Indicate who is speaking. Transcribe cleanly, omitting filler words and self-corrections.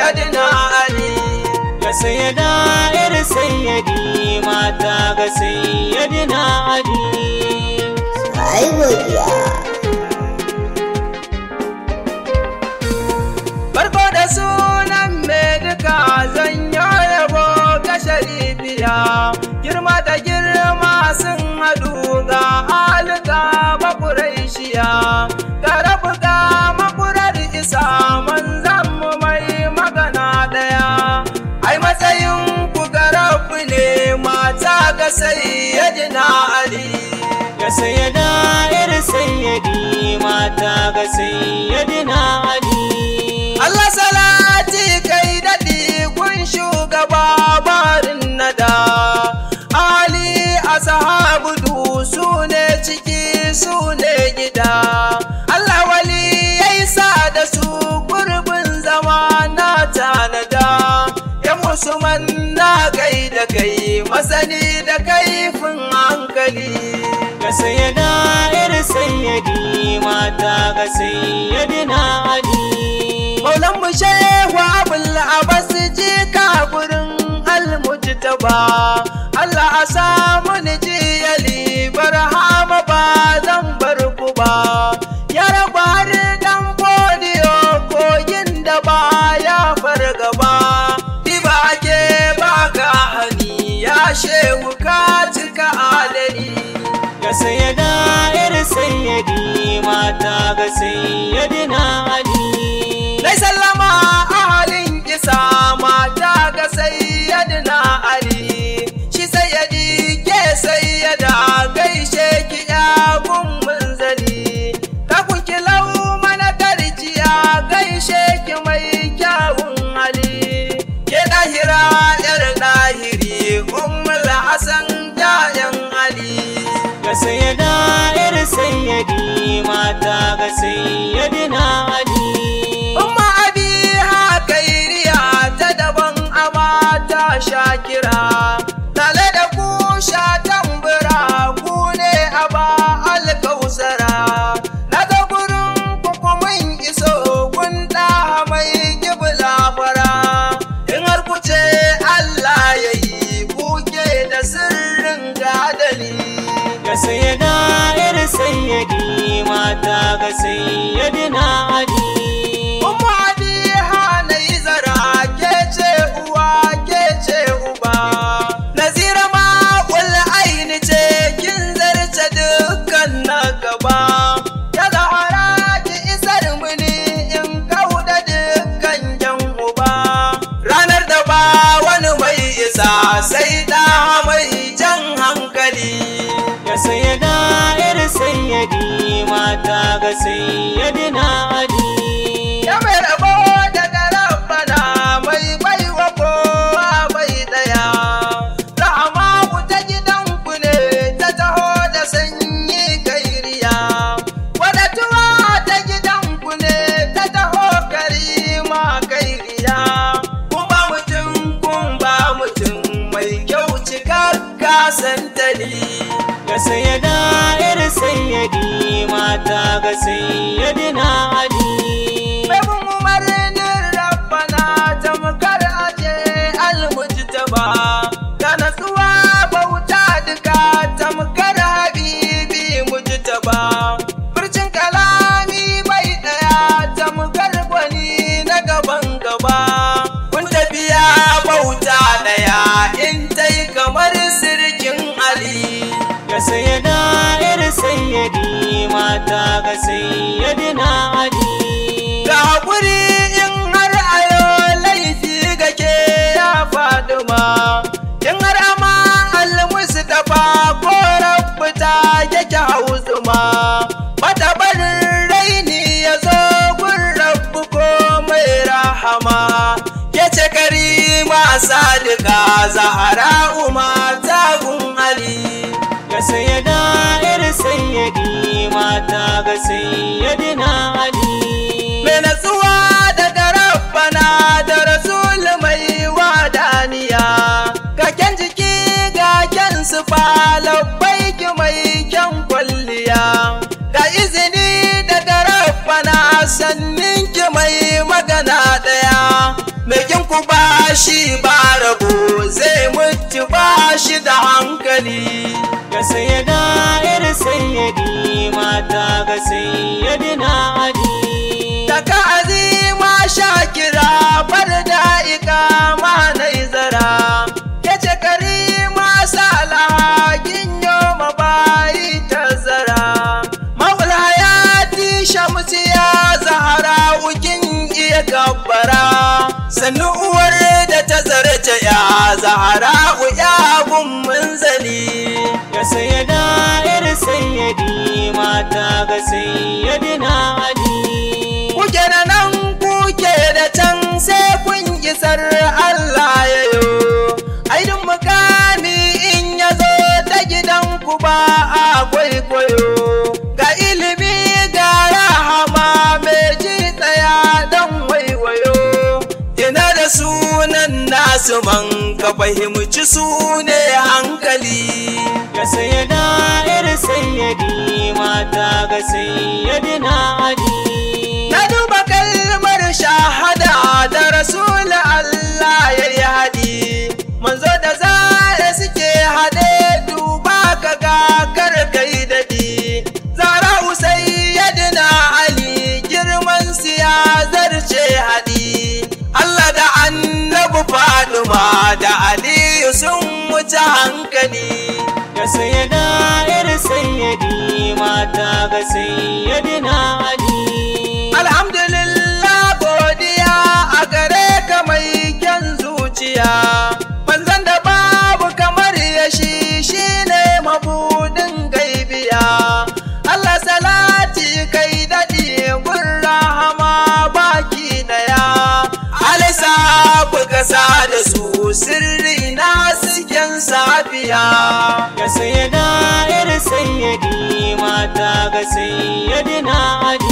Speaker 1: sayyadina Ali.
Speaker 2: ga sayyada yar sayyadi mata ga sayyadina Ali.
Speaker 3: ai godiya.
Speaker 1: Farko da sunan mai duka zan yabo ga sharifiya, girma da girma sun haɗu ga alika makuraishiya, ga rabu ga makurar isa manzan mu mai magana ɗaya. Ai matsayin ku ga rabu ne mata ga sayyadina Ali.
Speaker 2: ga sayyada yar sayyadi mata ga sayyadina Ali.
Speaker 1: Allah salati kai daɗi kun shugaba barin nada, Ali ashabu du su ne ciki su ne gida. Allah wali yayi sa da su gurbin zama na tanada, ya musu manna kai da kai masani da kaifin hankali.
Speaker 2: ga sayyada yar sayyadi mata ga sayyadina Ali.
Speaker 1: Maulan mu shehu Abul Abbas jika gurin almujtaba, Allah a samu ni jiyali barhama ba zan bar ku ba. Ya rabu har dan fodiyo kogin da ba ya fargaba, diba ke baka hani ya shehu ka cika adali.
Speaker 2: ga sayyada yar sayyadi mata ga sayyadina Ali.
Speaker 1: Dai sallama ahalin kisa mata ga sayyadina Ali, shi sayyadi ke sayyada gaishe ki ya gun munzali, ta kun kilau mana garjiya gaishe ki mai kyawun hali, ke dahira yar dahiri ummul hasan yayan Ali.
Speaker 2: ga sayyada yar sayyadi mata ga sayyadina Ali.
Speaker 1: Umma Abiha kairiya ta daban amata shakira, tale da ku sha tambura ku ne aba alkausara. Na ga gurin kukumin iso gunda mai gibla fara, in har ku ce Allah ya yi kuke da sirrin gadali.
Speaker 2: ga sayyada yar sayyadi mata ga sayyadina Ali.
Speaker 1: Umma Abiha na yi zara ke ce uwa ke ce uba, Nazira ma wal aini ce kin zarce dukkan na gaba. Ya Zahra ki isar mini in kauda dukkan yan uba, ranar da ba wani mai isa sai da mai jan hankali.
Speaker 2: ga sayyada yar sayyadi mata ga sayyadina Ali.
Speaker 1: Ya mai rabo daga rabbana mai baiwa kowa bai daya, rahama ku ta gidanku ne ta taho da sanyi kairiya, wadatuwa ta gidanku ne ta taho karima kairiya. Kun ba mutum mai kyau cikakka santali.
Speaker 2: ga sayyada yar sayyadi mata ga sayyadina Ali.
Speaker 1: Mai bin umarnin rabbana tamkar aje almujtaba, ga natsuwa bauta duka tamkar habibi mujtaba, furcin kalami bai daya tamkar gwani na gaban gaba. Kun tafiya bauta daya in tai kamar sirkin Ali.
Speaker 2: ga sayyada yar sayyadi mata ga sayyadina Ali.
Speaker 1: Ga haƙuri in har ayo laifi gake ya Faduma, in har ama almustafa ko rabbu ta yake hauzuma, bata barin raini ya zo gun rabbu ko mai rahama, ke ce karima sadika Zahra mata gun Ali.
Speaker 2: ga sayyada yar sayyadi mata ga sayyadina Ali.
Speaker 1: Mai natsuwa daga rabbana da rasul mai wadaniya, ga kyan jiki ga kyan sufa labbaiki mai kyan kwalliya, ga izini daga rabbana sanninki mai magana ɗaya, mai shi ba rabo zai mutu ba shi da hankali.
Speaker 2: ga sayyada yar sayyadi mata ga sayyadina Ali.
Speaker 1: Daga azima shakira farda ikama naizara yace karima salaha kinyo mabayi tazara maul hayati shamsiya zahara ukin iya gabbara sannu uwar da ta zarce ya zahara ya gun munzali.
Speaker 2: ga sayyada yar sayyadi mata ga sayyadina Ali.
Speaker 1: Kuke da nan kuke da can sai kun isar Allah ya yo. Aidin mukami in ya zo ta gidanku ba a kwaikwayo. Ga ilimi ga rahama mai ji tsaya don waiwayo. Ina da sunan nasu man ka fahimci su ne hankali.
Speaker 2: ga sayyada yar sayyadi mata ga sayyadina Ali.
Speaker 1: Na duba kalmar shahada da Rasul Allah ya yi haɗi, manzo da zare suke haɗe duba ka ga karkai daɗi. Zara Usayyadina Ali girman siya zarce haɗi. Allah da Annabi Faduma da Aliyu sun wuce hankali.
Speaker 2: ga sayyada yar sayyadi mata ga sayyadina Ali.
Speaker 1: Alhamdulillah godiya a gare ka mai kyan zuciya, manzon da babu kamar ya shi ne mabudin gaibiya. Allah salati kai daɗi gun rahama baki ɗaya, alisa buga sa da su sirri na cikin safiya.
Speaker 2: ga sayyada yar sayyadi mata ga sayyadina Ali.